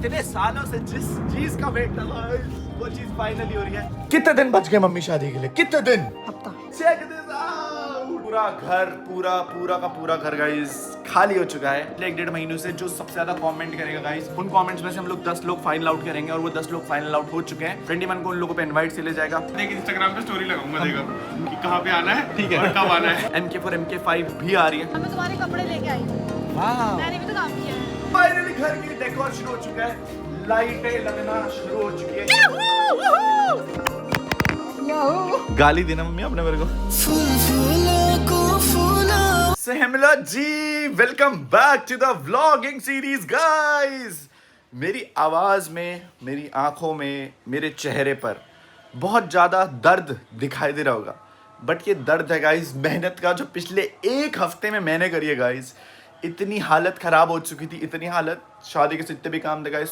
इतने सालों से जिस चीज का वेट कर रहा है वो चीज फाइनली हो रही है। कितने दिन बच गए मम्मी शादी के लिए? कितने दिन? हफ्ता। Check this out. पूरा घर पूरा का पूरा घर गाइस खाली हो चुका है। 1-1.5 महीनों से जो सबसे ज्यादा कमेंट करेगा गाइस, उन कमेंट्स में से हम लोग 10 लोग फाइनल आउट करेंगे और वो 10 लोग फाइनल आउट हो चुके हैं। 21 को उन लोगों पे इनवाइट से ले जाएगा। देख इंस्टाग्राम पे स्टोरी लगाऊंगा, देखो कि कहाँ पे आना है, ठीक है, और कब आना है। MK4 MK5 भी आ रही है। मैं तुम्हारे कपड़े लेके आई हूँ। वाह, मैंने भी तो काम किया है। फाइनली घर की डेकोर शुरू हो चुका है, लाइटें लगना शुरू हो चुकी है। गाली देना मम्मी आपने मेरे को। सहमला जी, welcome back to the vlogging series guys. मेरी आवाज में, मेरी आंखों में, मेरे चेहरे पर बहुत ज्यादा दर्द दिखाई दे रहा होगा, बट ये दर्द है गाइस मेहनत का, जो पिछले 1 हफ्ते में मैंने करी है गाइस। इतनी हालत खराब हो चुकी थी, इतनी हालत, शादी के जितने भी काम थे गाइस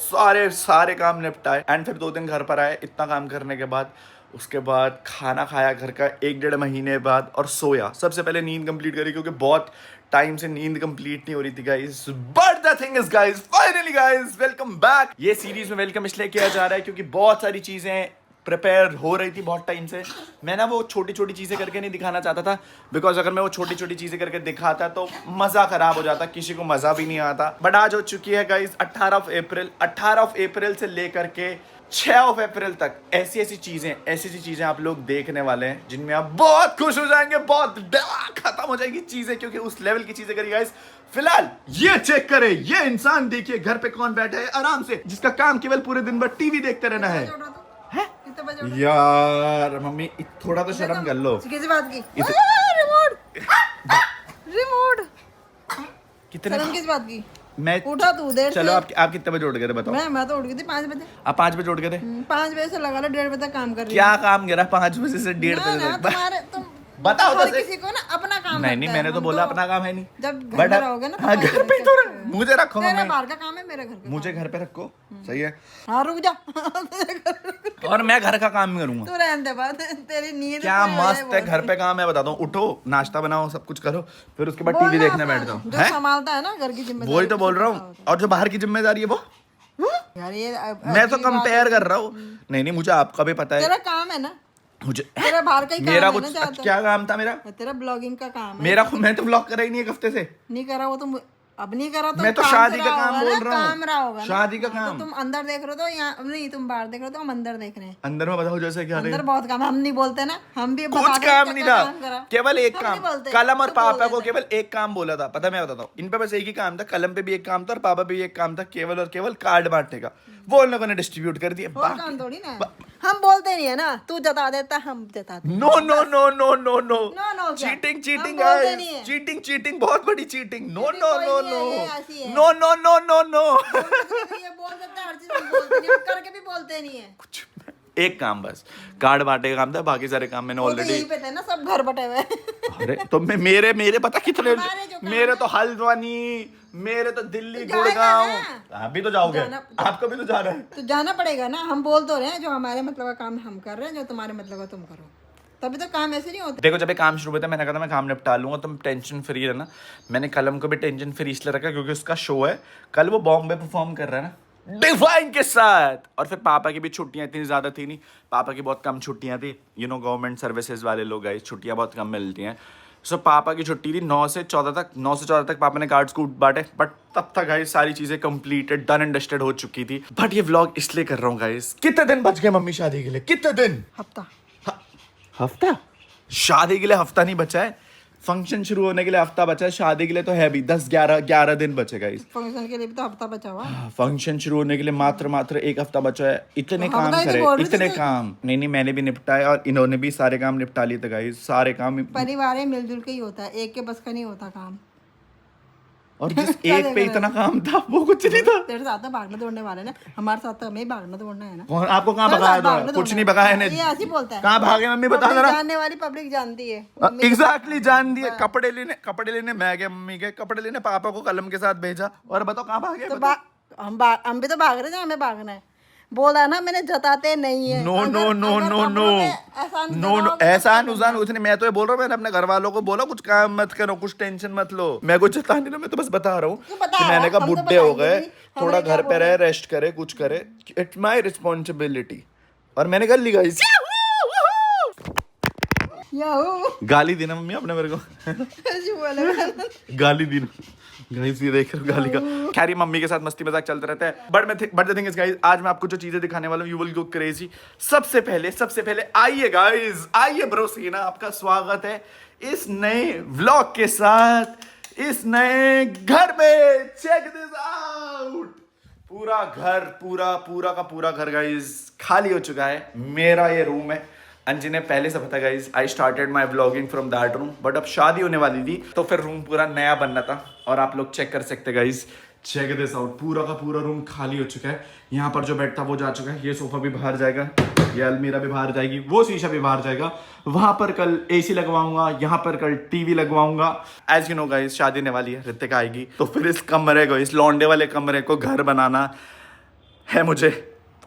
सारे काम निपटाए एंड फिर 2 दिन घर पर आए। इतना काम करने के बाद उसके बाद खाना खाया घर का 1-1.5 महीने बाद और सोया। सबसे पहले नींद कंप्लीट करी क्योंकि बहुत टाइम से नींद कंप्लीट नहीं हो रही थी guys. But the thing is guys, finally guys welcome back. ये सीरीज में वेलकम इसलिए किया जा रहा है क्योंकि बहुत सारी चीजें प्रिपेयर हो रही थी बहुत टाइम से। मैं ना वो छोटी छोटी चीज़ें करके नहीं दिखाना चाहता था, बिकॉज अगर मैं वो छोटी छोटी चीज़ें करके दिखाता तो मज़ा ख़राब हो जाता, किसी को मज़ा भी नहीं आता। बट आज हो चुकी है गाइस 18 अप्रैल से लेकर के 6 अप्रैल तक ऐसी ऐसी चीज़ें आप लोग देखने वाले हैं जिनमें आप बहुत खुश हो जाएंगे, बहुत खत्म हो जाएगी चीज़ें, क्योंकि उस लेवल की चीज़ें करी गाइस। फिलहाल ये चेक करें, ये इंसान देखिए घर पे कौन बैठा है आराम से, जिसका काम केवल पूरे दिन भर टीवी देखते रहना है। यार मम्मी थोड़ा तो शर्म कर लो। किसी बात की? रिमोट कितने शर्म किस बात की? मैं उठा तू देर चलो से। आप कितने बजे उठ गए थे बताओ? मैं तो उठ गई थी 5 बजे। आप 5 बजे उठ गए थे? 5 बजे से लगा लो 1:30 बजे तक काम कर रही क्या काम गिरा 5 बजे से 1:30 ना, बजे ना, तक? तुम्हारे तुम बताओ तो हर सही। किसी को ना अपना काम नहीं लगता है। मैंने तो हम बोला अपना काम है नहीं। जब घर बट में रहोगे ना तो हाँ, पता घर पे ही तो चलेगा। मुझे रखो तेरा मम्मी, बाहर का काम है, मेरा घर का मुझे घर पे रखो, सही है। हाँ रुक जा। और मैं घर का काम करूंगा। तू रहने दे बात, तेरी नींद क्या पूरी हो जाए मस्त है, घर पे काम है बताता हूँ। उठो, नाश्ता बनाओ, सब कुछ करो, फिर उसके बाद बोलना टीवी देखने अपना, बैठ जाओ। जो संभालता है ना घर की जिम्मेदारी, वही तो बोल रहा हूँ। और जो बाहर की जिम्मेदारी है वो यार ये मैं तो कंपेयर कर रहा हूँ। नहीं मुझे आपका भी पता है। तेरा काम है ना, मुझे तेरा बाहर का ही काम मेरा है कुछ ना ज्यादातर। क्या काम था मेरा? तेरा ब्लॉगिंग का काम है। मेरा मैं तो ब्लॉग करा ही नहीं 1 हफ्ते से। नहीं करा वो तो अब नहीं करा तो मैं तो काम शादी से का रहा काम होगा बोल ना, रहा हूँ। काम रहा होगा ना। शादी का हाँ, काम। तो तुम अंदर देख रहे हो तो यहाँ नहीं, तुम बाहर देख रहे हो तो हम अंदर देख रहे हैं। अंदर में बताओ जैसे क्या अंदर बहुत काम है, हम नहीं बोलते ना, हम भी कुछ बताते हैं काम क्या नहीं क्या था, काम करा। केवल एक हम काम। नहीं बोलते, कलम और तू बोल पापा को देता। केवल एक काम बोला था, पता मैं बताता हूँ। इन पे बस एक ही काम था, कलम पे भी एक काम था और पापा पे भी एक काम था, केवल और केवल कार्ड बांटने का। वो उन लोगों ने डिस्ट्रीब्यूट कर दिए। और काम थोड़ी ना है। हम बोलते नहीं है ना, तू जता देता हम जताते। No no no no no no No, no, क्या? चीटिंग चीटिंग हम बोलते नहीं है। चीटिंग चीटिंग बहुत बड़ी चीटिंग। नो नो कोई नो नहीं नो है, ये ऐसी है। No no no no no. ये बोल देते हैं, हर चीज हम बोलते नहीं, करके भी बोलते नहीं है। एक काम बस कार्ड बांटे का काम था, बाकी सारे काम मैंने वो तो ऑलरेडी। यहीं पे थे ना, सब घर बटे हुए। अरे तो मेरे पता कितने, हमारे जो काम मेरे है। तो हल्द्वानी, मेरे तो दिल्ली, तो जाएगा गुड़गांव। ना। आप भी तो जाओगे, जाना- आपको भी तो जाना है। तो जाना पड़ेगा ना, हम बोल तो रहे हैं जो हमारे मतलब का काम हम कर रहे हैं, जो तुम्हारे मतलब का तुम करो, तभी तो काम ऐसे नहीं होता। देखो जब ये काम शुरू हुआ था मैंने कहा था मैं काम निपटा लूंगा, तुम टेंशन फ्री रहना। मैंने कलम को भी टेंशन फ्री इसलिए रखा क्योंकि उसका शो है कल, वो बॉम्बे परफॉर्म कर रहा है ना डिवाइन के साथ। और फिर पापा की भी छुट्टियां इतनी ज़्यादा थी नहीं, पापा की बहुत कम छुट्टियां थी। गवर्नमेंट सर्विसेज वाले लोग आए, छुट्टियां बहुत कम मिलती हैं। सो पापा की छुट्टी थी 9 से 14 तक पापा ने कार्ड्स को बांटे। बट तब तक गाइस सारी चीज़ें कंप्लीटेड, डन एंड डस्टेड हो चुकी थी। बट ये व्लॉग इसलिए कर रहा हूँ गाइस, कितने दिन बच गए मम्मी शादी के लिए? कितने दिन? हफ्ता। हफ्ता? शादी के लिए हफ्ता नहीं बचा है, फंक्शन शुरू होने के लिए हफ्ता बचा है, शादी के लिए तो है भी 10-11 दिन बचे गाइस। फंक्शन के लिए भी तो हफ्ता बचा हुआ। फंक्शन शुरू होने के लिए मात्र 1 हफ्ता बचा है। इतने तो काम हफ्ता ही तो करे, बोल रही थी इतने तू। काम। नहीं मैंने भी निपटाए और इन्होंने भी सारे काम निपटा लिए थे गाइस, सारे काम। परिवार है, मिलजुल के ही होता है, एक के बस का नहीं होता काम। और जिस क्या एक देख पे रहे इतना काम था वो कुछ नहीं था। तेरे साथ तो भागना दौड़ने वाले ना, हमारे साथ तो हमें ही भागना दौड़ना है ना। कौन आपको कहाँ तेरे भगाया साथ था? भागना कुछ दौड़ना नहीं है। भगाया ने। ये ऐसे ही बोलता है। कहाँ भागे मम्मी बता पब्लिक जरा। जानने वाली पब्लिक जानती है। एग्जैक्टली जान दिए। कपड़े लेने मैं गया, मम्मी के कपड़े लेने, पापा को कलम के साथ भेजा। और बताओ कहाँ भागे? तो हम भी तो भाग रहे थे, हमें भागना है। बोला ना मैंने, जताते नहीं है। नो नो अगर- नो अगर नो कपड़ों नो पे एहसान नो नो जताओगे तो ऐसा अच्छा नुकसान कुछ नहीं। मैं तो ये बोल रहा हूँ, मैंने अपने घर वालों को बोला कुछ काम मत करो, कुछ टेंशन मत लो। मैं कुछ जता नहीं रहा, मैं तो बस बता रहा हूँ तू बता कि रहा, मैंने कहा हम तो बुढ़े हो बताएंगे गए, भी, थोड़ा हमें क्या घर पे बोले। रहे, रेस्ट करे, कुछ करे, इट्स माई रिस्पॉन्सिबिलिटी। और मैंने कर ली गाइस। याहू गाली देना मम्मी आपने मेरे को। ऐसे बोले। गाली दी गाइस, ये देख रहे हो गाली का। खैर ये मम्मी के साथ मस्ती मजाक चलता रहता है। But the thing is guys, आज मैं आपको जो चीजें दिखाने वाला हूँ, यू विल गो क्रेजी। सबसे पहले आइए गाइस, आइए ब्रो सीना, आपका स्वागत है इस नए व्लॉग के साथ, इस नए घर में। चेक दिस आउट, पूरा घर, पूरा का पूरा घर गाइस खाली हो चुका है। मेरा ये रूम है। अंजी ने पहले से पता guys, I started my vlogging from that room, but अब शादी होने वाली थी तो फिर रूम पूरा नया बनना था। और आप लोग चेक कर सकते गाइस, चेक दिस आउट, पूरा का पूरा रूम खाली हो चुका है। यहाँ पर जो बेड था वो जा चुका है, ये सोफा भी बाहर जाएगा, ये अलमीरा भी बाहर जाएगी, वो शीशा भी बाहर जाएगा। वहां पर कल एसी लगवाऊंगा, यहाँ पर कल टीवी लगवाऊंगा। एज यू नो गाइस, शादी होने वाली है, ऋतिका आएगी, तो फिर इस कमरे को, इस लौंडे वाले कमरे को घर बनाना है मुझे,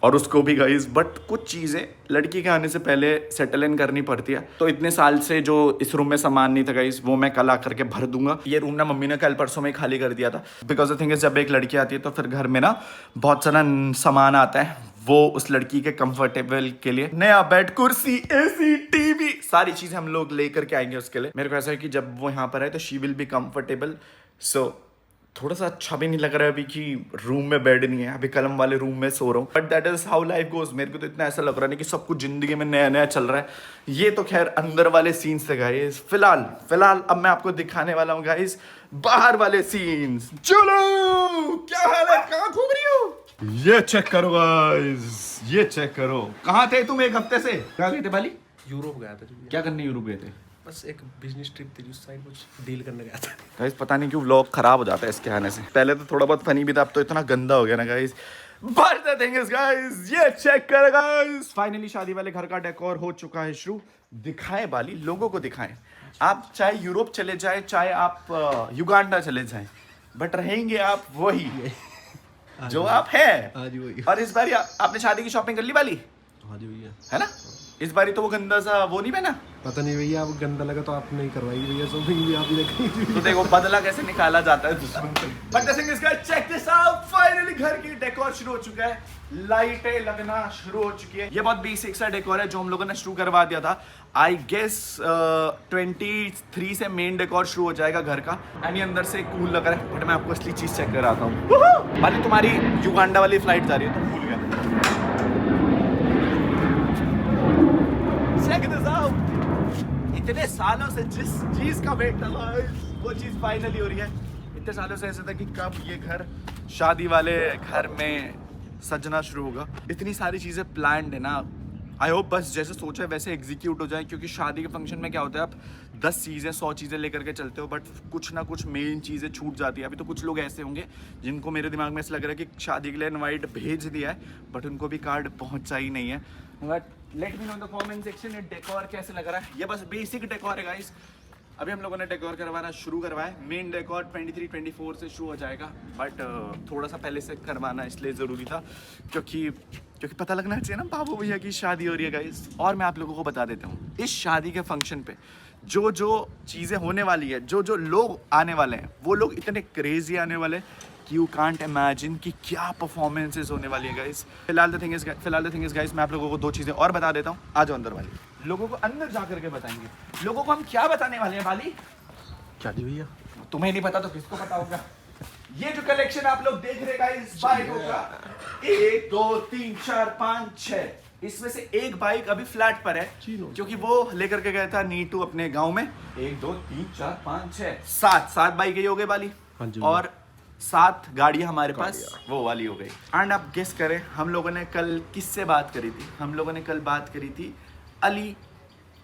और उसको भी गाइस। बट कुछ चीज़ें लड़की के आने से पहले सेटल इन करनी पड़ती है। तो इतने साल से जो इस रूम में सामान नहीं था गाइस, वो मैं कल आकर के भर दूंगा। ये रूम ना मम्मी ने कल परसों में खाली कर दिया था, बिकॉज द थिंग इज, जब एक लड़की आती है तो फिर घर में ना बहुत सारा सामान आता है, वो उस लड़की के कंफर्टेबल के लिए नया बेड, कुर्सी, एसी, टीवी, सारी चीजें हम लोग लेकर के आएंगे उसके लिए। मेरे को ऐसा है कि जब वो यहाँ पर आए तो शी विल बी कंफर्टेबल। सो थोड़ा सा अच्छा भी नहीं लग रहा है अभी कि रूम में बेड नहीं है, अभी कलम वाले रूम में सो रहा हूँ। But that is how life goes. मेरे को तो इतना ऐसा लग रहा है कि सब कुछ जिंदगी में नया नया चल रहा है। ये तो खैर अंदर वाले सीन्स थे गाइस। फिलहाल अब मैं आपको दिखाने वाला हूँ गाइस बाहर वाले सीन्स। चलो, क्या हाल है, कहाँ घूम रही हो? ये चेक करो गाइस, ये चेक करो। कहाँ थे तुम एक हफ्ते से? कहाँ गए थे बाली? यूरोप गया था जी। क्या करने यूरोप गए थे? बस एक बिजनेस ट्रिप थी, उस साइड कुछ डील करने गया था। गाइस पता नहीं क्यों व्लॉग खराब हो जाता है इसके आने से। पहले तो थोड़ा बहुत फनी भी था, अब तो इतना गंदा हो गया ना guys. But the thing is guys, ये चेक कर गाइस, फाइनली शादी वाले घर का डेकोर हो चुका है शुरू। दिखाएं बाली, लोगों को दिखाएं। आप चाहे यूरोप चले जाए, चाहे आप युगांडा चले जाएं, बट रहेंगे आप वही जो आप हैं। हाँ जी वही। और इस बार आपने शादी की शॉपिंग कर ली बाली? हाँ जी भैया। है ना? इस बारी तो वो गंदा सा वो नहीं पहना। पता नहीं भैया, आप गंदा लगा तो आपने ही करवाई भैया, शॉपिंग भी आप ही रखी। तो देखो बदला कैसे निकाला जाता है दुश्मन से। But the thing is guys, check this out, finally घर की डेकोर शुरू हो चुका है, लाइटें लगना शुरू हो चुकी है। ये बहुत बेसिक सा डेकोर है जो हम लोगों ने शुरू करवा दिया था। आई गेस 23 से मेन डेकोर शुरू हो जाएगा घर का। एंड अंदर से कूल लग रहा है, बट मैं आपको असली चीज चेक कराता हूँ। बाली तुम्हारी युगांडा वाली फ्लाइट जा रही है, तुम भूल गए। Check this out. इतने सालों से जिस चीज का वेट था वो चीज फाइनली हो रही है। इतने सालों से ऐसा था कि कब ये घर शादी वाले घर में सजना शुरू होगा। इतनी सारी चीजें प्लान्ड है ना, आई होप बस जैसे सोचा है वैसे एग्जीक्यूट हो जाए। क्योंकि शादी के फंक्शन में क्या होता है, आप 10 चीज़ें 100 चीज़ें लेकर के चलते हो, बट कुछ ना कुछ मेन चीज़ें छूट जाती है। अभी तो कुछ लोग ऐसे होंगे जिनको मेरे दिमाग में ऐसा लग रहा है कि शादी के लिए इनवाइट भेज दिया है, बट उनको भी कार्ड पहुंचा ही नहीं है। But let me know in the comment section ये डेकोर कैसे लग रहा है। ये बस बेसिक डेकोर है गाइस। अभी हम लोगों ने डेकोर करवाना शुरू करवाया। मेन डेकोर 23-24 से शुरू हो जाएगा, बट थोड़ा सा पहले से करवाना इसलिए ज़रूरी था क्योंकि पता लगना चाहिए ना बाबू भैया की शादी हो रही है गाइस। और मैं आप लोगों को बता देता हूँ, इस शादी के फंक्शन पे जो जो चीज़ें होने वाली है, जो जो लोग आने वाले हैं, वो लोग इतने क्रेजी आने वाले हैं कि यू कांट इमेजिन कि क्या परफॉर्मेंसेस होने वाली है गाइस। फिलहाल द थिंग इज गाइस, मैं आप लोगों को 2 चीज़ें और बता देता हूँ। आ जाओ अंदर वाली, लोगों को अंदर जा करके बताएंगे। लोगों को हम क्या बताने वाले हैं बाली? क्या जी भैया? तुम्हें नहीं पता तो किसको पता होगा। ये जो कलेक्शन आप लोग देख रहे गाइस बाइकों का, 1 2 3 4 5 6, इसमें से एक बाइक अभी फ्लैट पर है क्योंकि वो लेकर के गया था नीटू अपने गांव में। 1 2 3 4 5 6 7 बाइकें हो गई वाली, और 7 गाड़ियां हमारे पास वो वाली हो गई। एंड आप गेस करें हम लोगों ने कल किससे बात करी थी? हम लोगों ने कल बात करी थी अली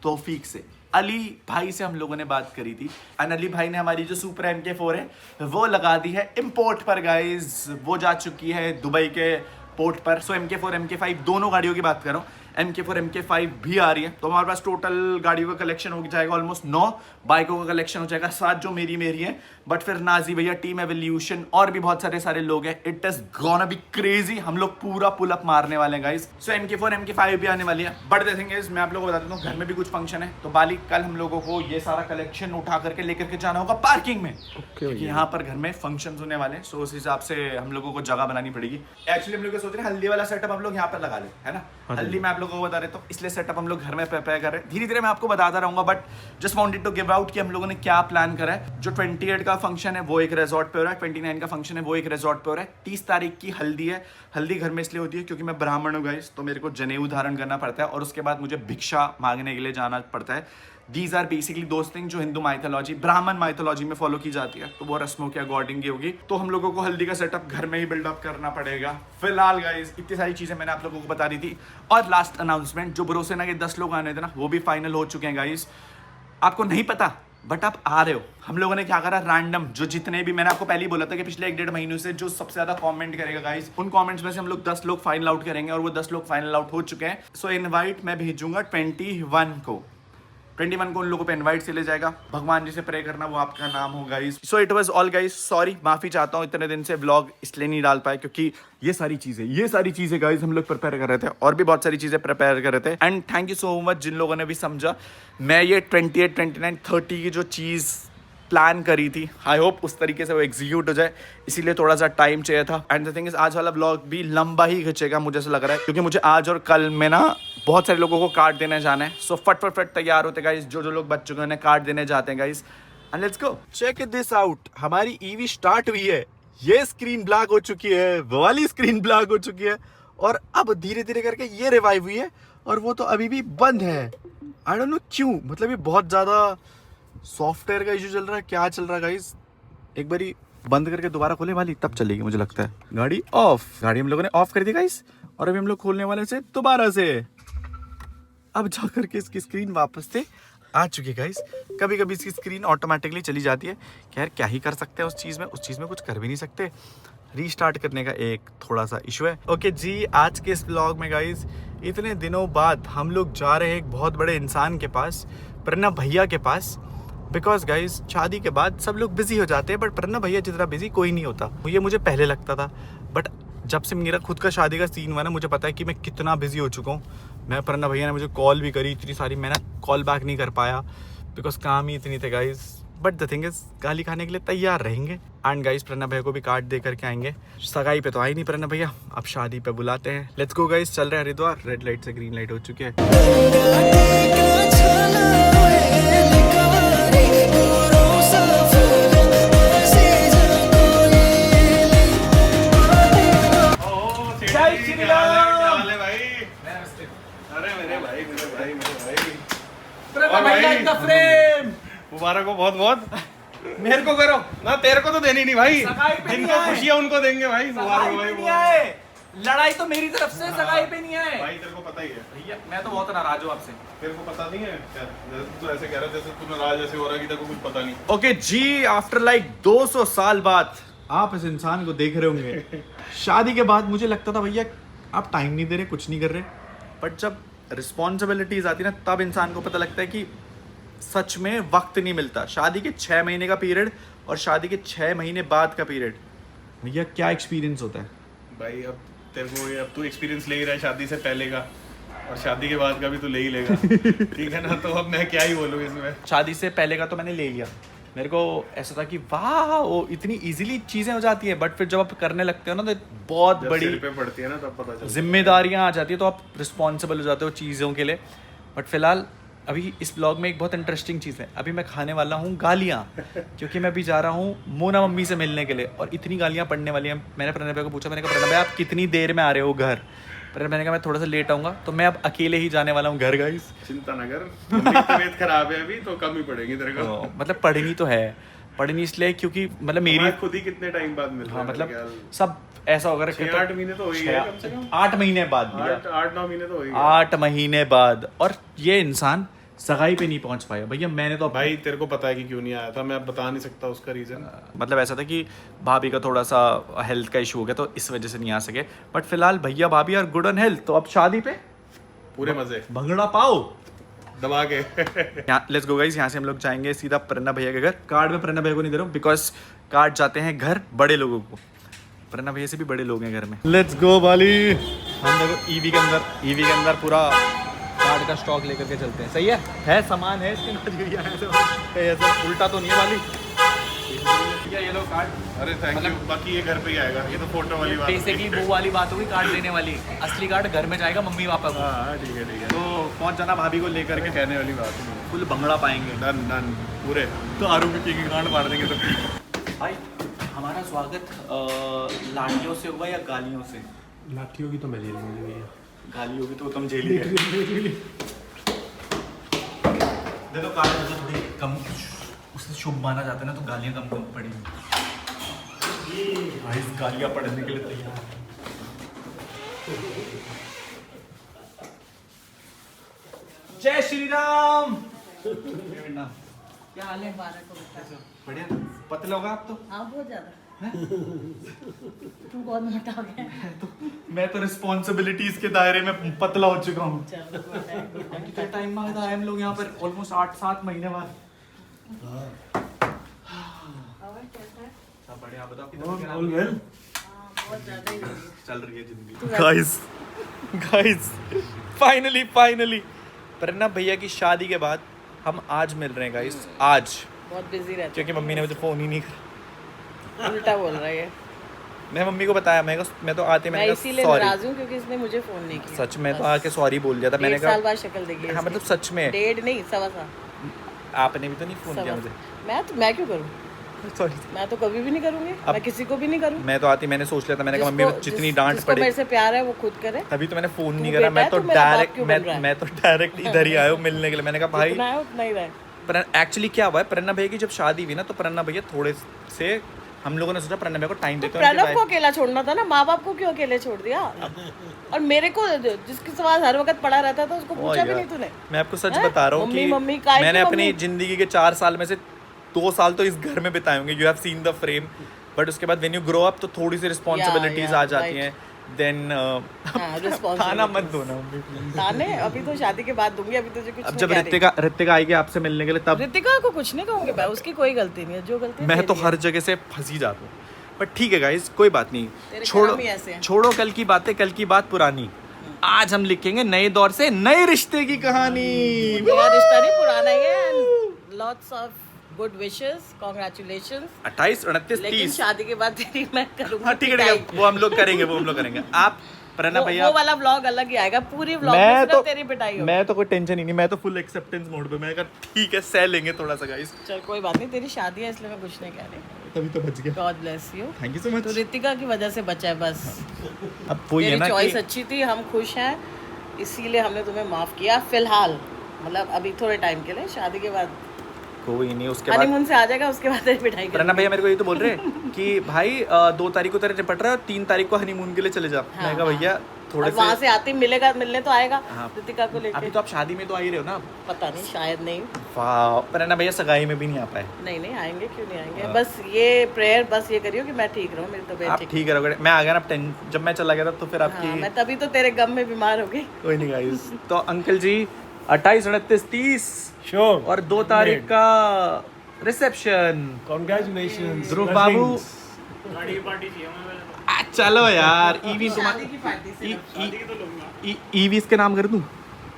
तौफीक से। अली भाई से हम लोगों ने बात करी थी, एंड अली भाई ने हमारी जो सुपर MK4 है वो लगा दी है इंपोर्ट पर गाइस। वो जा चुकी है दुबई के पोर्ट पर। सो MK4 MK5 दोनों गाड़ियों की बात कर रहा हूँ। MK4 MK5 भी आ रही है। तो हमारे पास टोटल गाड़ियों का कलेक्शन हो जाएगा ऑलमोस्ट 9, बाइकों का कलेक्शन हो जाएगा 7 जो मेरी है, बट फिर नाजी भैया, टीम एवोल्यूशन और भी बहुत सारे लोग हैं। It is gonna be crazy. हम लोग पूरा पुल अप मारने वाले हैं गाइस। सो MK4 MK5 भी आने वाली है। बट द थिंग इज, मैं आप लोगों को बता देता हूँ, घर में भी कुछ फंक्शन है, तो बाली कल हम लोगों को ये सारा कलेक्शन उठा करके लेकर के जाना होगा पार्किंग में, क्योंकि यहाँ पर घर में फंक्शन होने वाले हैं। सो उस हिसाब से हम लोगों को जगह बनानी पड़ेगी। एक्चुअली हम लोग सोच रहे हैं हल्दी वाला सेटअप हम लोग यहाँ पर लगा ले, है ना। हल्दी मैं आप लोगों को बता रहे, तो इसलिए सेटअप हम लोग घर में प्रिपेयर कर रहे हैं। धीरे धीरे मैं आपको बताता रहूंगा, but just wanted to give out कि हम लोगों ने क्या प्लान करा है। जो 28 का फंक्शन है वो एक रिजॉर्ट पे हो रहा है, 29 का फंक्शन है वो एक रिजॉर्ट पे हो रहा है, 30 तारीख की हल्दी है। हल्दी घर में इसलिए होती है क्योंकि मैं ब्राह्मण हूँ गाइस, तो मेरे को जनेऊ धारण करना पड़ता है और उसके बाद मुझे भिक्षा मांगने के लिए जाना पड़ता है। These are basically those thing जो हिंदू माइथोलॉजी, ब्राह्मण माइथोलॉजी में फॉलो की जाती है, तो वो रस्मों के अकॉर्डिंग ही होगी। तो हम लोगों को हल्दी का सेटअप घर में ही बिल्डअप करना पड़ेगा। फिलहाल गाइस इतनी सारी चीजें मैंने आप लोगों को बता दी थी। और लास्ट अनाउंसमेंट, जो भरोसे ना के 10 लोग आने थे ना, वो भी फाइनल हो चुके हैं गाइस। आपको नहीं पता बट आप आ रहे हो। हम लोगों ने क्या करा, रैंडम जो जितने भी, मैंने आपको पहले ही बोला था कि पिछले 1-1.5 महीनों से जो सबसे ज्यादा कमेंट करेगा गाइस, उन कमेंट्स में से हम लोग 10 लोग फाइनल आउट करेंगे और वो 10 लोग फाइनल आउट हो चुके हैं। सो इनवाइट मैं भेजूंगा 21 को उन लोगों पे इनवाइट से ले जाएगा। भगवान जी से प्रे करना, वो आपका नाम हो guys. So it was all guys, sorry, माफी चाहता हूँ, इतने दिन से व्लॉग इसलिए नहीं डाल पाए क्योंकि ये सारी चीजें गाइस हम लोग प्रिपेयर कर रहे थे और भी बहुत सारी चीजें प्रिपेयर कर रहे थे। And thank you so much जिन लोगों ने भी समझा। मैं ये 28, 29, 30 की जो चीज़ प्लान करी थी, आई होप उस तरीके से वो एग्जीक्यूट हो जाए, इसीलिए थोड़ा सा टाइम चाहिए था। एंड द थिंग इज, आज वाला ब्लॉग भी लंबा ही खिंचेगा मुझे ऐसा लग रहा है, क्योंकि मुझे आज और कल में ना बहुत सारे लोगों को कार्ड देने जाना है। सो फट तैयार होते गाइस, जो लोग बच चुके हैं उन्हें कार्ड देने जाते हैं guys. And let's go. Check this out, हमारी ईवी स्टार्ट हुई है। ये स्क्रीन ब्लैक हो चुकी है, वो वाली स्क्रीन ब्लैक हो चुकी है, और अब धीरे धीरे करके ये रिवाइव हुई है, और वो तो अभी भी बंद है। आई डोंट नो क्यों, मतलब ये बहुत ज्यादा सॉफ्टवेयर का इशू चल रहा है, क्या चल रहा है गाइस। एक बारी बंद करके दोबारा खोले वाली, तब चलेगी मुझे लगता है। गाड़ी ऑफ, गाड़ी हम लोगों ने ऑफ कर दी गाइस, और अभी हम लोग खोलने वाले से दोबारा से। अब जाकर के इसकी स्क्रीन वापस से आ चुकी है गाइस। कभी कभी इसकी स्क्रीन ऑटोमेटिकली चली जाती है, खैर क्या ही कर सकते हैं उस चीज़ में कुछ कर भी नहीं सकते। रीस्टार्ट करने का एक थोड़ा सा इशू है। ओके जी, आज के इस ब्लॉग में गाइस इतने दिनों बाद हम लोग जा रहे हैं एक बहुत बड़े इंसान के पास, प्रणव भैया के पास। बिकॉज गाइज शादी के बाद सब लोग बिजी हो जाते हैं, बट प्रणव भैया जितना बिजी कोई नहीं होता। ये मुझे पहले लगता था, बट जब से मेरा खुद का शादी का सीन हुआ ना, मुझे पता है कि मैं कितना बिजी हो चुका हूँ। मैं, प्रणव भैया ने मुझे कॉल भी करी इतनी सारी, मैंने कॉल बैक नहीं कर पाया बिकॉज काम ही इतनी थे guys. But the thing is, गाली खाने के लिए तैयार रहेंगे। एंड गाइज प्रणव भैया को भी कार्ड दे करके आएंगे। सगाई पे तो आई नहीं प्रणव भैया, अब शादी पे बुलाते हैं। लेट्स गो गाइज, चल रहे हैं हरिद्वार। रेड लाइट से ग्रीन लाइट हो चुकी है। मुबारक हो बहुत बहुत। मेरे को करो ना, तेरे को तो देनी नहीं भाई, सगाई पे नहीं जिनको आए। खुशियां उनको देंगे भाई। मुबारक हो भाई, नहीं आए, लड़ाई तो मेरी तरफ से, सगाई पे नहीं आए भाई तेरे को पता ही है भैया। मैं तो बहुत नाराज हूँ आपसे। तेरे को पता नहीं है क्या? जैसे तू ऐसे कह रहा है जैसे तू नाराज ऐसे हो रहा है कि तेरे को कुछ पता नहीं। ओके जी, आफ्टर लाइक 200 साल बाद आप इस इंसान को देख रहे होंगे। शादी के बाद मुझे लगता था भैया आप टाइम नहीं दे रहे, कुछ नहीं कर रहे, बट जब रिस्पॉन्सिबिलिटीज आती ना, तब इंसान को पता लगता है कि सच में वक्त नहीं मिलता। शादी के 6 महीने का पीरियड और शादी के 6 महीने बाद का पीरियड, भैया क्या एक्सपीरियंस होता है भाई। अब तेरे को अब तू एक्सपीरियंस ले ही रहा है शादी से पहले का, और शादी के बाद का भी तू ले ही लेगा। ठीक है ना, तो अब मैं क्या ही बोलूँ इसमें। शादी से पहले का तो मैंने ले लिया। मेरे को ऐसा था कि वाह वो इतनी इजीली चीज़ें हो जाती है, बट फिर जब आप करने लगते हो ना, तो बहुत जब बड़ी सिर पे पड़ती है ना, तब पता चलता है। जिम्मेदारियां आ जाती है, तो आप रिस्पॉन्सिबल हो जाते हो चीज़ों के लिए। बट फिलहाल अभी इस ब्लॉग में एक बहुत इंटरेस्टिंग चीज़ है, अभी मैं खाने वाला हूँ गालियाँ, क्योंकि मैं अभी जा रहा हूँ मोना मम्मी से मिलने के लिए, और इतनी गालियाँ पड़ने वाली हैं। मैंने प्रणव भैया को पूछा, मैंने कहा प्रणव भैया आप कितनी देर में आ रहे हो घर? प्रणव मैंने कहा मैं थोड़ा सा लेट आऊँगा, तो मैं अब अकेले ही जाने वाला हूँ घर गाइस। चिंता ना कर, मम्मी की तबीयत खराब है अभी, तो कम ही पड़ेगी तेरे को। मतलब पढ़नी तो है, पढ़नी इसलिए क्योंकि मतलब मेरी खुद ही कितने टाइम बाद मिल रहा है, मतलब सब ऐसा होगा 6-8 महीने तो हो ही गए कम से कम। 8 महीने बाद, 8-9 महीने तो हो ही गए। 8 महीने बाद, और ये इंसान सगाई पे नहीं पहुंच पाया भैया। मैंने तो भाई तेरे को पता है कि क्यों नहीं आया था, मैं बता नहीं सकता उसका रीजन। मतलब ऐसा था कि भाभी का थोड़ा सा हेल्थ का इशू हो गया, तो इस वजह से नहीं आ सके। बट फिलहाल भैया भाभी आर गुड ऑन हेल्थ, तो अब शादी पे पूरे मजे भंगड़ा पाओ दबा के। लेट्स गो गाइस, यहाँ से हम लोग जाएंगे सीधा प्रणव भैया के घर। कार्ड में प्रणव भैया को नहीं दे रहा हूँ बिकॉज कार्ड जाते हैं घर बड़े लोगों को, प्रणव भैया से भी बड़े लोग हैं घर में। लेट्स गो बाली। हम देखो ईवी के अंदर पूरा कार्ड का स्टॉक लेकर के चलते हैं। सही है सामान है इसके अंदर, ऐसा उल्टा तो नहीं है वाली। ये लो कार्ड। अरे थैंक यू। बाकी ये घर पे ही आएगा, ये तो फोटो वाली बात बेसिकली वो वाली बात होगी कार्ड देने वाली, असली कार्ड घर में जाएगा मम्मी पापा को। हाँ ठीक है। तो पहुंच जाना भाभी को लेकर के, कहने वाली बात नहीं। फुल भंगड़ा पाएंगे। डन पूरे तो आरू की गांड मार देंगे तो। भाई हमारा स्वागत लाठियों से होगा या गालियों से? लाठियों की तो मैं जेल में गई। गाली होगी तो तुम जेल ही दे दो कार्ड, मतलब थोड़ी कम उससे शुभ माना जाता है ना, तो गालियाँ कम पड़ेंगी। भाई गालियाँ पढ़ने के लिए तैयार। जय श्री राम। क्या हाल है? बढ़िया, पतले होगा आप तो। हाँ बहुत ज्यादा। तू बहुत मोटा हो गया। मैं तो रिस्पॉन्सिबिलिटीज के दायरे में पतला हो चुका हूँ। कितना टाइम बाद आए हम लोग यहाँ पर, ऑलमोस्ट 8-7 महीने बाद। सब बढ़िया, बताओ चल रही है जिंदगी। गाइस फाइनली प्रणव भैया की शादी के बाद हम आज मिल रहे हैं गाइस। आज बहुत बिजी रहते क्योंकि मम्मी ने मुझे फोन ही नहीं करा। उल्टा बोल रहा है। मैं मम्मी को बताया, मैं तो आते मैं इसीलिए नाराज हूँ क्योंकि इसने मुझे फोन नहीं किया। सच में तो आके सॉरी बोल दिया था मैंने। 1 साल बाद शक्ल देखी। हाँ मतलब सच में 1.5 नहीं 1.25 साल। आपने भी तो नहीं फोन किया मुझे। मैं क्यों करूँ? सॉरी, मैं तो कभी भी नहीं करूँगी। मैं किसी को भी नहीं करूँ। मैं तो आती, मैंने सोच लिया था, मैंने कहा मम्मी जितनी डांट पड़े, मेरे से प्यार है वो खुद करे। तभी तो मैंने फोन नहीं करा। मैं तो डायरेक्ट इधर ही आया हूँ मिलने के लिए। मैंने कहा भाई उतना ही रहे। एक्चुअली क्या हुआ है, प्रणव भैया की जब शादी हुई ना, तो प्रणव भैया थोड़े से हम लोगों ने सोचा प्रणव भैया को टाइम देते हैं। प्रणव को अकेला छोड़ना था ना, माँ बाप को क्यों अकेले छोड़ दिया? और मेरे को जिसके सवाल हर वक्त पड़ा रहता था उसको पूछा भी नहीं तूने। मैं आपको सच बता रहा हूँ कि मैंने अपनी जिंदगी के 4 साल में से 2 साल तो इस घर में बिताए होंगे। You have seen the frame, but उसके बाद व्हेन यू ग्रो अप तो थोड़ी सी रिस्पॉन्सिबिलिटीज आ जाती हैं। देन खाना मत दो ना ताने, अभी तो शादी के बाद दूंगी, अभी तुझे कुछ अब जब ऋतिका आएगी आपसे मिलने के लिए तब। ऋतिका को कुछ नहीं कहूंगी मैं, उसकी कोई गलती नहीं है। जो गलती मैं तो हर जगह से फंसी जाता हूँ, बट ठीक है गाइस कोई बात नहीं। छोड़ो कल की बातें, कल की बात पुरानी। आज हम लिखेंगे नए दौर से नए रिश्ते की कहानी। नया रिश्ता नहीं, पुराना ही है। Lots of good wishes, congratulations. 28, 29, 30। लेकिन शादी के बाद तेरी मैं करूंगी। हाँ ठीक है, वो हम लोग करेंगे। आप प्रणव भैया वो वाला व्लॉग अलग ही आएगा। पूरी व्लॉग में सिर्फ तेरी पिटाई होगी। मैं तो कोई टेंशन ही नहीं, मैं तो फुल एक्सेप्टेंस मोड पे। मैं कहा ठीक है सह लेंगे थोड़ा सा गाइस। चल कोई बात नहीं, तेरी शादी है इसलिए मैं कुछ नहीं कह रही। तभी तो बच गया। God bless you. Thank you so much. तो ऋतिका की वजह से बचा है बस। अब वो ये ना चॉइस अच्छी थी, हम खुश हैं, इसीलिए हमने तुम्हें माफ किया फिलहाल। मतलब अभी थोड़े टाइम के लिए, शादी के बाद कोई नहीं। उसके बाद हनीमून से आ जाएगा, उसके बाद तेरी पिटाई प्रणव भैया मेरे को ये तो बोल रहे हैं कि भाई 2 तारीख को तेरे निपट रहा है और 3 तारीख को हनीमून के लिए चले जा। मैं कहा भैया थोड़े से वहाँ से आते मिलने तो आएगा ऋतिका को लेके। अभी तो आप शादी में तो आ ही रहे हो ना। पता नहीं, शायद नहीं। वाह, प्रणव भैया सगाई में भी नहीं आ पाए। नहीं आएंगे, क्यों नहीं आएंगे। बस ये प्रेयर बस ये करियो कि मैं ठीक रहूं, मेरी तबीयत आप ठीक रहोगे। मैं आ गया ना, जब मैं चला गया था तो फिर आपकी मैं तभी तो तेरे गम में बीमार हो गई। कोई नहीं गाइस। तो अंकल जी 28, 29, 30 श्योर और 2 तारीख का रिसेप्शन। कांग्रेचुलेशंस ध्रुव बाबू। चलो यार, ईवी शादी की पार्टी से ईवी के नाम कर दूं?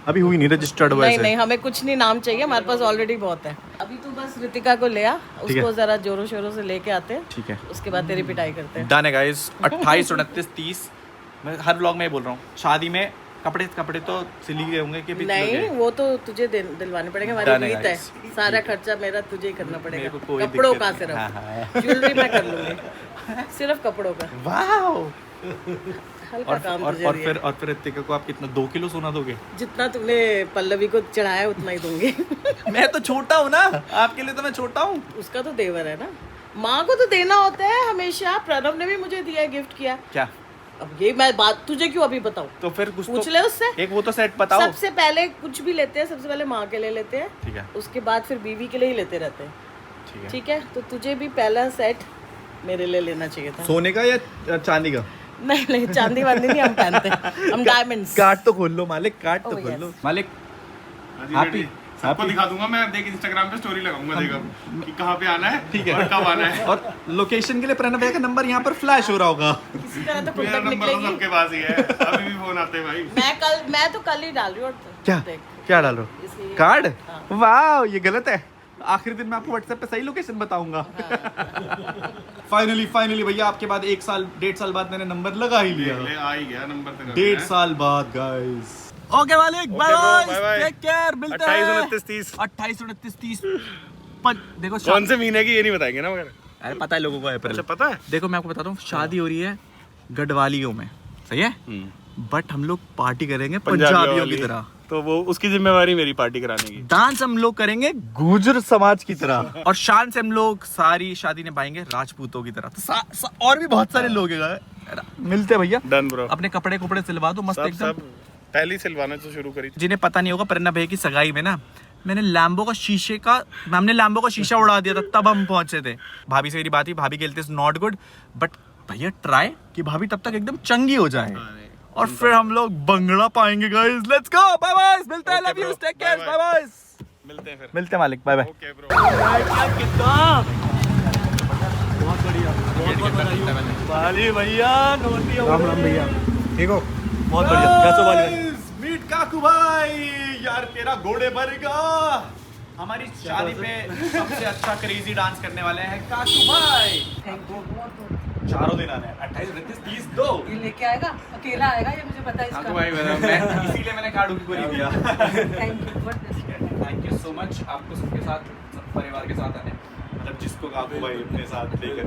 अभी हुई नहीं रजिस्टर्ड हुआ। नहीं हमें कुछ नहीं नाम चाहिए, हमारे पास ऑलरेडी बहुत है। अभी तो बस ऋतिका को ले आ, उसको जरा जोरों शोरों से लेके आते हैं। ठीक है, उसके बाद तेरी पिटाई करते हैं। डन है गाइस। 28, 29, 30 मैं हर व्लॉग में बोल रहा हूँ। शादी में कपड़े तो सिली गए होंगे कि नहीं, वो तो तुझे दिलवाने पड़ेंगे। हमारी रीत है, सारा खर्चा मेरा तुझे ही करना पड़ेगा। कपड़ों का सिर्फ, ज्वेलरी मैं कर लूंगी, सिर्फ कपड़ों का। वाह। हल्का काम तुझे और फिर ऋतिका को आप कितना 2 किलो सोना दोगे? जितना तुमने पल्लवी को चढ़ाया उतना ही दूंगी। मैं तो छोटा हूँ ना, आपके लिए तो मैं छोटा हूँ। उसका तो देवर है ना, माँ को तो देना होता है हमेशा। प्रणव ने भी मुझे दिया, गिफ्ट किया। क्या? अब ये मैं बात तुझे क्यों अभी बताऊं? तो फिर कुछ पूछ ले उससे। एक वो तो सेट बताओ। सबसे पहले कुछ भी लेते हैं, सबसे पहले माँ के लिए लेते हैं, ठीक है। उसके बाद फिर बीवी के लिए ही लेते रहते हैं, ठीक है। ठीक है। तो तुझे भी पहला सेट मेरे लिए लेना चाहिए था। सोने का या चांदी का? नहीं नहीं, चांदी वांदी नहीं हम पहनते, हम डायमंड्स। कार्ड तो खोल लो मालिक, कार्ड तो Oh, खोल yes. लो मालिक। हैप्पी सबको दिखा दूंगा मैं, देख इंस्टाग्राम पे स्टोरी लगाऊंगा, देखो कि कहाँ पे आना है, ठीक है, और कब आना है। और लोकेशन के लिए प्रणव भैया का नंबर यहाँ पर फ्लैश हो रहा होगा। किसी तरह तो खुद मेरा तक नंबर तो निकलेगी। सबके पास ही है, अभी भी फोन आते हैं भाई। मैं तो कल ही डाल रही हूँ। क्या देख, क्या डालो? इसी- कार्ड? हाँ। वाह, ये गलत है। आखिरी दिन मैं आपको व्हाट्सएप पे सही लोकेशन बताऊंगा। फाइनली भैया आपके बाद 1 साल 1.5 साल बाद मैंने नंबर लगा ही लिया। ले आ ही गया नंबर तेरा। 1.5 साल बाद गाइस। ओके मालिक, bye bye bye. Take care, मिलते 28, हैं 29, 30। 28, 29, 30। देखो कौन से महीने की ये नहीं बताएंगे ना मगर। अरे पता है लोगों को अप्रैल। अच्छा पता है। देखो मैं आपको बताता हूँ, शादी हो रही है गढ़वालियों में, सही है, बट हम लोग पार्टी करेंगे पंजाबियों की तरह। तो वो उसकी जिम्मेवारी मेरी पार्टी कराने की। डांस हम लोग करेंगे गुर्जर समाज की तरह, और शान से हम लोग सारी शादी निभाएंगे राजपूतों की तरह। तो और भी बहुत सारे लोग हैं। मिलते हैं भैया। Done bro. अपने कपड़े कुपड़े सिलवा दो मस्त सब एकदम। सब पहले ही सिलवाना तो शुरू करी। जिन्हें पता नहीं होगा, प्रणव भैया की सगाई में ना हमने लैम्बो का शीशा उड़ा दिया था, तब हम पहुंचे थे। भाभी से मेरी बात हुई, भाभी कहते हैं नॉट गुड, बट भैया ट्राई कि भाभी तब तक एकदम चंगी हो जाए, और फिर हम लोग बंगड़ा पाएंगे guys. Let's go, bye bye, मिलते हैं, love you, take care, bye bye. मिलते हैं फिर। मिलते हैं मालिक, बाय बाय। Okay bro. बहुत बढ़िया, वाली भैया, राम राम भैया, ठीक हो? बहुत बढ़िया, कैसे वाली? मीट काकू भाई, यार तेरा घोड़े भरेगा। हमारी शादी पे सबसे अच्छा क्रेजी डांस करने वाले हैं काकू भाई। चारों दिन आने हैं, 28, 29, 30 दो। ये लेके आएगा, अकेला आएगा, ये मुझे पता है काकू इसका। भाई मैं इसीलिए मैंने कार्ड को नहीं दिया। Thank thank you so much, आपको सबके साथ, सब परिवार के साथ आने, मतलब जिसको काकू भाई अपने साथ लेकर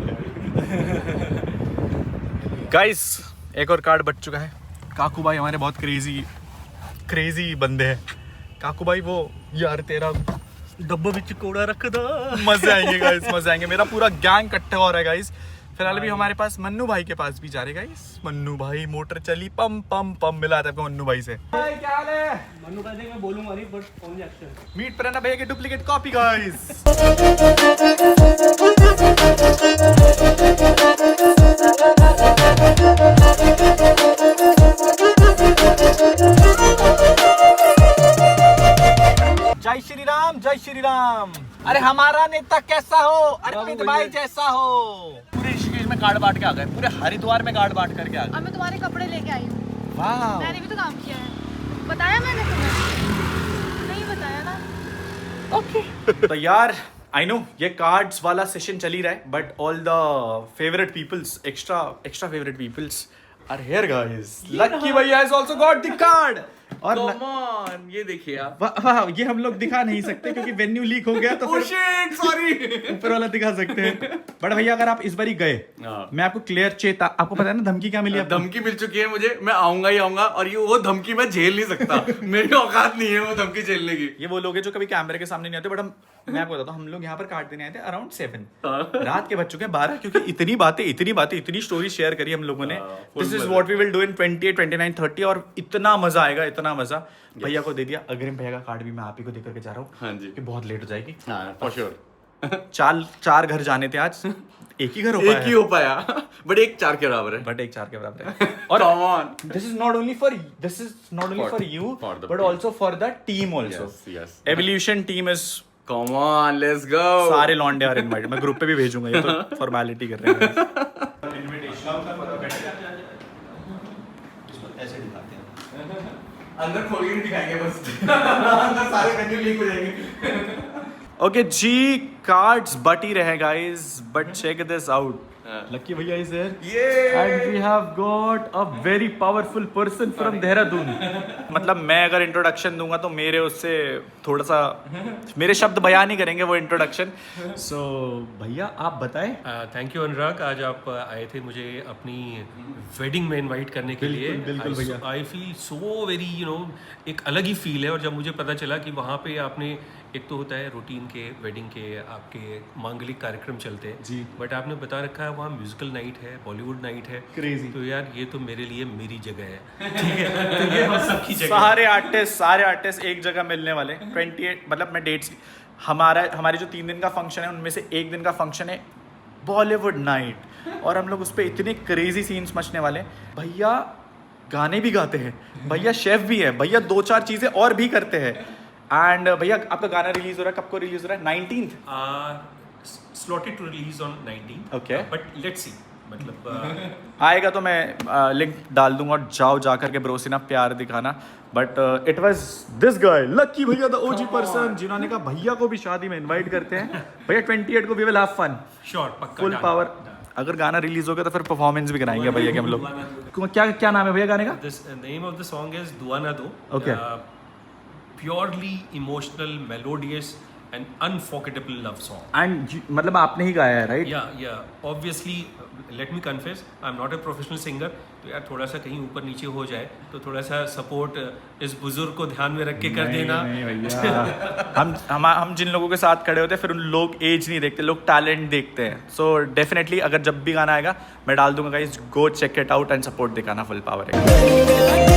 गाइस, एक और कार्ड बच चुका है। काकू भाई हमारे बहुत क्रेजी बंदे हैं। काकू भाई वो यार तेरा डब्बा बिच कोड़ा रख दो, मजे आएंगे गाइस, मजे आएंगे। मेरा पूरा गैंग इकट्ठा हो रहा है गाइस। फिलहाल भी हमारे पास मन्नू भाई के पास भी जा रहे गाइस। मन्नू भाई मोटर चली, पम पम पम मिला था आपको मन्नू भाई से। भाई क्या हाल है? मन्नू भाई मैं बोलूंगा नहीं, but phone action meet Pranav भैया की डुप्लीकेट कॉपी गाइस। जय श्री राम, जय श्री राम। अरे हमारा नेता कैसा हो, अर्पित भाई जैसा हो। पूरे ऋषिकेश में कार्ड बांट के आ गए, पूरे हरिद्वार में कार्ड बांट करके आ गए। अब मैं तुम्हारे कपड़े लेके आई हूँ। वाह, मैंने भी तो काम किया है, बताया मैंने तुम्हें? नहीं बताया ना। ओके। तो यार आई नो ये कार्ड्स वाला सेशन चल ही रहा है, but all the favourite peoples, extra favourite peoples are here guys. Lucky भैया has also got the card. और ये देखिए आप। वाह, ये हम लोग दिखा नहीं सकते क्योंकि वेन्यू लीक हो गया, तो फिर सॉरी। ऊपर वाला दिखा सकते हैं। बट भैया अगर आप इस बार ही गए, मैं आपको क्लियर चेता, आपको पता है ना धमकी क्या मिली आपको? धमकी मिल चुकी है मुझे, मैं आऊंगा ही आऊंगा, और ये वो धमकी मैं झेल नहीं सकता। मेरी औकात नहीं है वो धमकी झेलने की। ये वो लोग हैं जो कभी कैमरे के सामने नहीं आते, बट मैं आपको बताता हूँ, हम लोग यहाँ पर कार्ड देने आए थे अराउंड 7, रात के बज चुके हैं 12, क्योंकि इतनी स्टोरी शेयर करी हम लोगों ने। This is what we will do in 28, 29, 30, और इतना मजा आएगा, इतना मजा। भैया को दे दिया, अग्रिम भैया का कार्ड भी मैं आप ही को देकर के जा रहा हूँ। हाँ जी, कि बहुत लेट हो जाएगी। हाँ फॉर श्योर। चार घर जाने थे आज, एक ही घर हो पाया, एक ही हो पाया, बट एक 4 के बराबर है। बट एक 4 के बराबर है। और this is not only for you, for the but team. Also for the team also. Yes. Evolution team is, Come on, let's go. सारे लॉन्डे आर इनवाइटेड। मैं ग्रुप पे भी भेजूंगा, ये तो फॉर्मेलिटी कर रहे हैं। अंदर खोल के नहीं दिखाएंगे बस। अंदर सारे मेन्यू लीक हो जाएंगे। ओके जी, कार्ड्स बट ही रहे guys, but check this out. Lucky भैया is here and we have got a very powerful person from Dehradun. मतलब मैं अगर इंट्रोडक्शन दूंगा तो मेरे उससे थोड़ा सा, मेरे शब्द बयान नहीं करेंगे वो इंट्रोडक्शन। सो भैया आप बताएं। थैंक यू अनुराग, आज आप आए थे मुझे अपनी वेडिंग में इनवाइट करने के लिए। बिल्कुल भैया। आई फील सो वेरी एक अलग ही फील है। और जब मुझे पता चला कि वहाँ पे आपने, एक तो होता है रूटीन के वेडिंग के आपके मांगलिक कार्यक्रम चलते हैं जी, बट आपने बता रखा है वहाँ म्यूजिकल नाइट है, बॉलीवुड नाइट है। क्रेजी। तो यार ये तो मेरे लिए मेरी जगह है। ठीक है, तो ये हम सबकी जगह। सारे आर्टिस्ट एक जगह मिलने वाले। 28 मतलब मैं डेट्स, हमारी जो 3 दिन का फंक्शन है उनमें से एक दिन का फंक्शन है बॉलीवुड नाइट। और हम लोग उस पर इतने क्रेजी सीन्स मचने वाले हैं। भैया गाने भी गाते हैं, भैया शेफ भी है, भैया 2-4 चीज़ें और भी करते हैं। एंड भैया आपका गाना रिलीज हो रहा है, कब को रिलीज हो रहा है? 19th slotted to release on 19 Okay. But let's see मतलब आएगा तो मैं लिंक डाल दूंगा और जाओ जा करके ब्रोसिना प्यार दिखाना। But it was this guy lucky भैया द ओजी पर्सन जिन्होंने कहा भैया को भी शादी में इनवाइट करते हैं भैया 28 को we will have fun sure पक्का फुल पावर। अगर गाना रिलीज हो गया तो फिर परफॉर्मेंस भी कराएंगे भैया के हम लोग। क्या नाम है भैया गाने का? This name of the song is दुआ ना दो। Okay. Purely emotional melodious and unforgettable love song. And मतलब आपने ही गाया है राइट? या obviously let me confess I am not a professional singer, तो यार थोड़ा सा कहीं ऊपर नीचे हो जाए तो थोड़ा सा सपोर्ट इस बुजुर्ग को ध्यान में रख के कर देना। नहीं भैया हम जिन लोगों के साथ खड़े होते हैं फिर उन लोग एज नहीं देखते, लोग टैलेंट देखते हैं। सो डेफिनेटली अगर जब भी गाना आएगा मैं डाल दूंगा guys, go check it out and support दिखाना फुल पावर है।